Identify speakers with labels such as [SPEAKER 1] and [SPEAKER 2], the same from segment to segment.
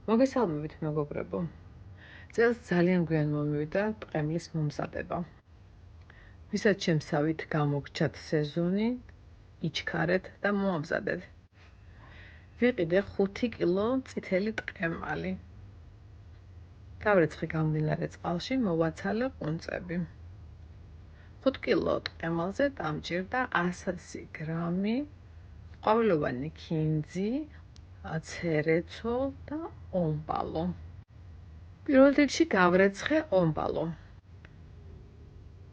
[SPEAKER 1] მოგესალმებით მეგობრებო. წელს ძალიან გვიან მომივიდა ტყემლის მომზადება. ვისაც შემსავით გამოგჩათ სეზონი, იჩქარეთ და მოამზადეთ. ვიყიდე 5 კილო წითელი ტყემალი. გავრეცხე გამდინარე წყალში, მოვაცალე ყუნწები. 5 კილო ტყემალზე დამჭირდა 100 გრამი ყვავილოვანი ქინძი, ცერეცო და ომბალო. პირველ რიგში გავრეცხე ომბალო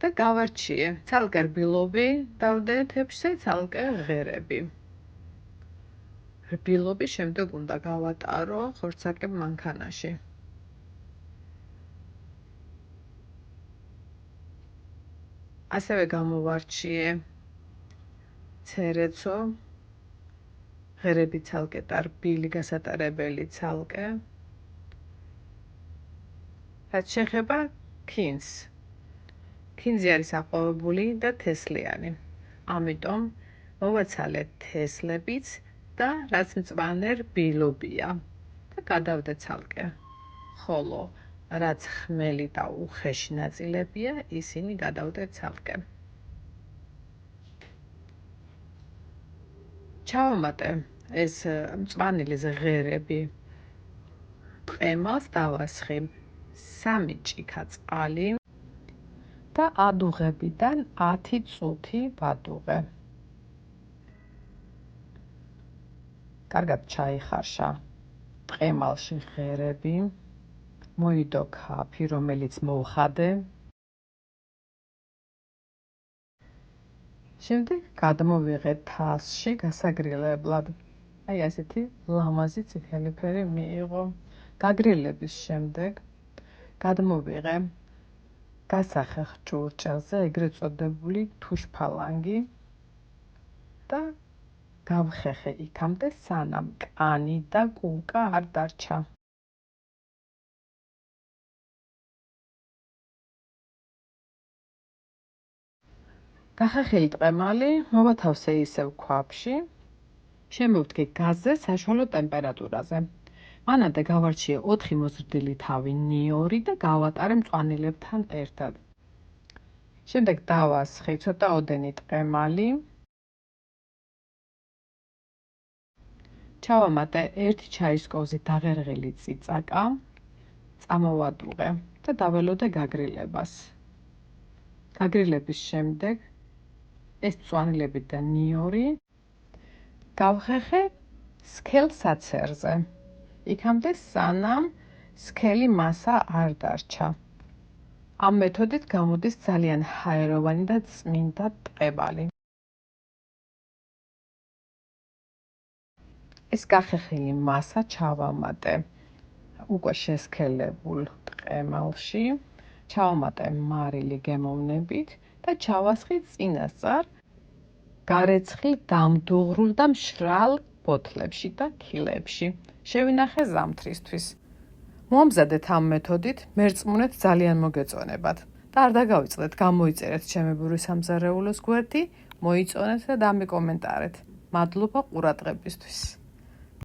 [SPEAKER 1] და გავარჩიე ცალკე რბილობი, დავდე თეფშზე ცალკე ღერები. რბილობი შემდეგ უნდა გავატარო ხორცაკებ მანქანაში. ასევე გამოვარჩიე ცერეცო, ღერები ცალკე და რბილი გასატარებელი ცალკე. რაც შეეხება ქინძს, ქინძი არის აყვავებული და თესლიანი, ამიტომ მოვაცალე თესლებიც და რაც მწვანე რბილობია და გადავდე ცალკე, ხოლო რაც ხმელი და უხეში ნაწილებია, ისინი გადავდე ცალკე. ჩავამატე ეს მწვანილის ღერები ტყემალს, დავასხი 3 ჭიქა წყალი და ადუღებიდან 10 წუთი ვადუღე. კარგად ჩაიხარშა ტყემალში ღერები, მოიდო ქაფი, რომელიც მოვხადე. შემდეგ გადმოვიღე თასში გასაგრილებლად. აი ასეთი ლამაზი წითელი ფერი მიიღო. გაგრილების შემდეგ გადმოვიღე გასახე ჭურჭელზე, ეგრეთ წოდებული თუშფალანგი და გავხეხე იქამდე, სანამ კანი და კულკა არ დარჩა. გახეხილი ტყემალი მოვათავსე ისევ ქვაფში, შემოვდგე გაზზე საშუალო ტემპერატურაზე. მანამდე გავარჩიე 4 მოზრდილი თავი ნიორი და გავატარე მწვანილებთან ერთად. შემდეგ დავასხი ცოტა ოდენი ტყემალი. ჩავამატე 1 ჩაის კოვზი დაღერღილი წიწაკა, წამოვადუღე და დაველოდე გაგრილებას. გაგრილების შემდეგ ეს მწვანილები და ნიორი გავხეხე სქელ საცერზე, იქამდე სანამ სქელი მასა არ დარჩა. ამ მეთოდით გამოდის ძალიან ჰაეროვანი და წმინდა ტყემალი. ეს გახეხილი მასა ჩავამატე უკვე შესქელებულ ტყემალში, ჩავამატე მარილი გემოვნებით და ჩავასხი წინასწარ გარეცხილ, დამდუღრულ და მშრალ ბოთლებში და ქილებში. შევინახე ზამთრისთვის. მოამზადეთ ამ მეთოდით, მერწმუნეთ ძალიან მოგეწონებათ და არ დაგავიწყდეთ, გამოიწერეთ ჩემი ბურის სამზარეულოს გვერდი, მოიწონეთ და დამიკომენტარეთ. მადლობა ყურადღებისთვის.